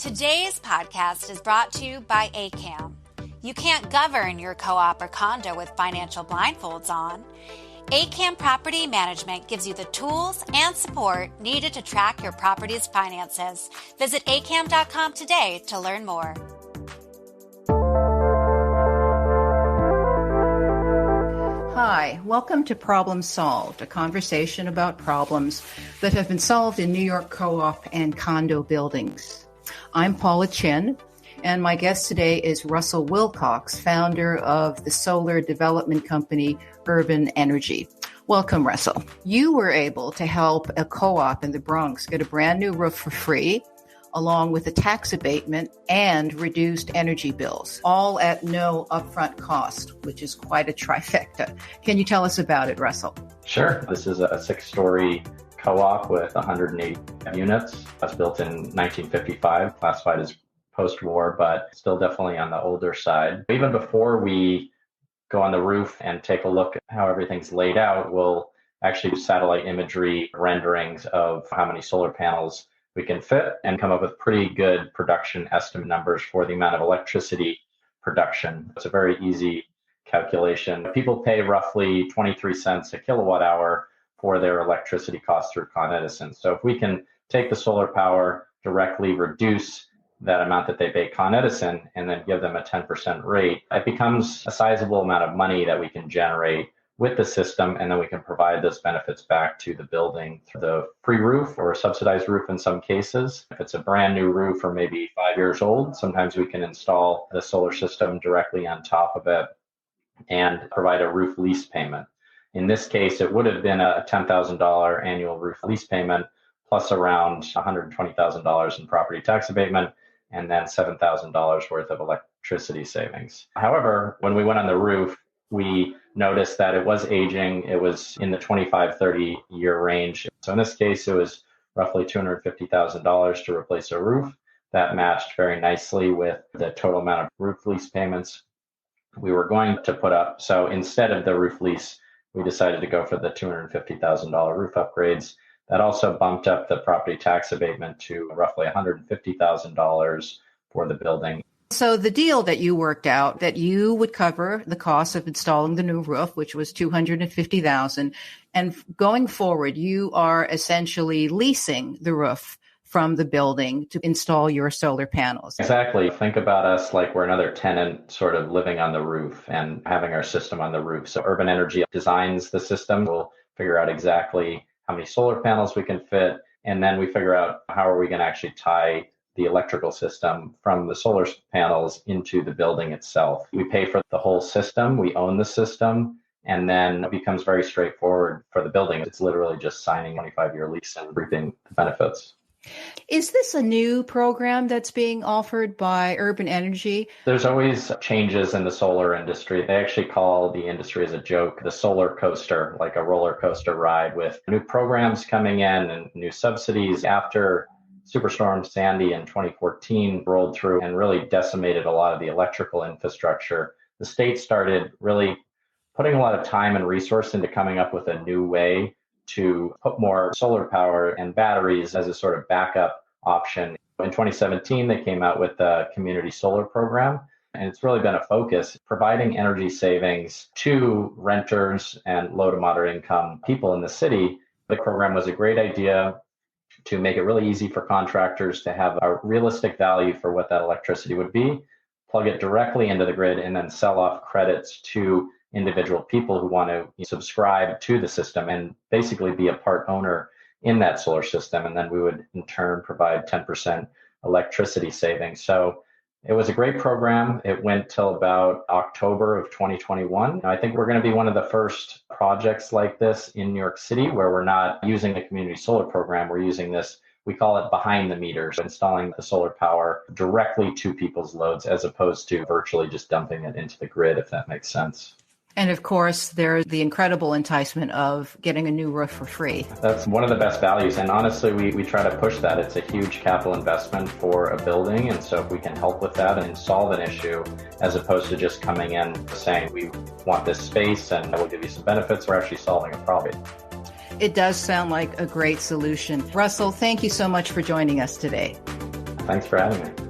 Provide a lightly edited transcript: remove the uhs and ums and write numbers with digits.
Today's podcast is brought to you by ACAM. You can't govern your co-op or condo with financial blindfolds on. ACAM Property Management gives you the tools and support needed to track your property's finances. Visit acam.com today to learn more. Hi, welcome to Problem Solved, a conversation about problems that have been solved in New York co-op and condo buildings. I'm Paula Chin, and my guest today is Russell Wilcox, founder of the solar development company Urban Energy. Welcome, Russell. You were able to help a co-op in the Bronx get a brand new roof for free, along with a tax abatement and reduced energy bills, all at no upfront cost, which is quite a trifecta. Can you tell us about it, Russell? Sure. This is a 6-story co-op with 108 units. That's built in 1955, classified as post-war, but still definitely on the older side. Even before we go on the roof and take a look at how everything's laid out, we'll actually do satellite imagery renderings of how many solar panels we can fit and come up with pretty good production estimate numbers for the amount of electricity production. It's a very easy calculation. People pay roughly 23 cents a kilowatt hour for their electricity costs through Con Edison. So if we can take the solar power, directly reduce that amount that they pay Con Edison, and then give them a 10% rate, it becomes a sizable amount of money that we can generate with the system, and then we can provide those benefits back to the building through the free roof or a subsidized roof in some cases. If it's a brand new roof or maybe 5 years old, sometimes we can install the solar system directly on top of it and provide a roof lease payment. In this case, it would have been a $10,000 annual roof lease payment, plus around $120,000 in property tax abatement, and then $7,000 worth of electricity savings. However, when we went on the roof, we noticed that it was aging. It was in the 25-30 year range. So in this case, it was roughly $250,000 to replace a roof. That matched very nicely with the total amount of roof lease payments we were going to put up. So instead of the roof lease, we decided to go for the $250,000 roof upgrades. That also bumped up the property tax abatement to roughly $150,000 for the building. So the deal that you worked out, that you would cover the cost of installing the new roof, which was $250,000, and going forward, you are essentially leasing the roof from the building to install your solar panels. Exactly. Think about us like we're another tenant sort of living on the roof and having our system on the roof. So Urban Energy designs the system. We'll figure out exactly how many solar panels we can fit, and then we figure out how are we going to actually tie the electrical system from the solar panels into the building itself. We pay for the whole system, we own the system, and then it becomes very straightforward for the building. It's literally just signing a 25-year lease and reaping the benefits. Is this a new program that's being offered by Urban Energy? There's always changes in the solar industry. They actually call the industry as a joke the solar coaster, like a roller coaster ride with new programs coming in and new subsidies. After Superstorm Sandy in 2014 rolled through and really decimated a lot of the electrical infrastructure, the state started really putting a lot of time and resource into coming up with a new way to put more solar power and batteries as a sort of backup option. In 2017, they came out with the community solar program, and it's really been a focus providing energy savings to renters and low to moderate income people in the city. The program was a great idea to make it really easy for contractors to have a realistic value for what that electricity would be, plug it directly into the grid, and then sell off credits to individual people who want to subscribe to the system and basically be a part owner in that solar system. And then we would in turn provide 10% electricity savings. So it was a great program. It went till about October of 2021. I think we're going to be one of the first projects like this in New York City where we're not using a community solar program. We're using this, we call it behind the meters, installing the solar power directly to people's loads as opposed to virtually just dumping it into the grid, if that makes sense. And of course, there's the incredible enticement of getting a new roof for free. That's one of the best values. And honestly, we try to push that. It's a huge capital investment for a building. And so if we can help with that and solve an issue, as opposed to just coming in saying, we want this space and we'll give you some benefits, we're actually solving a problem. It does sound like a great solution. Russell, thank you so much for joining us today. Thanks for having me.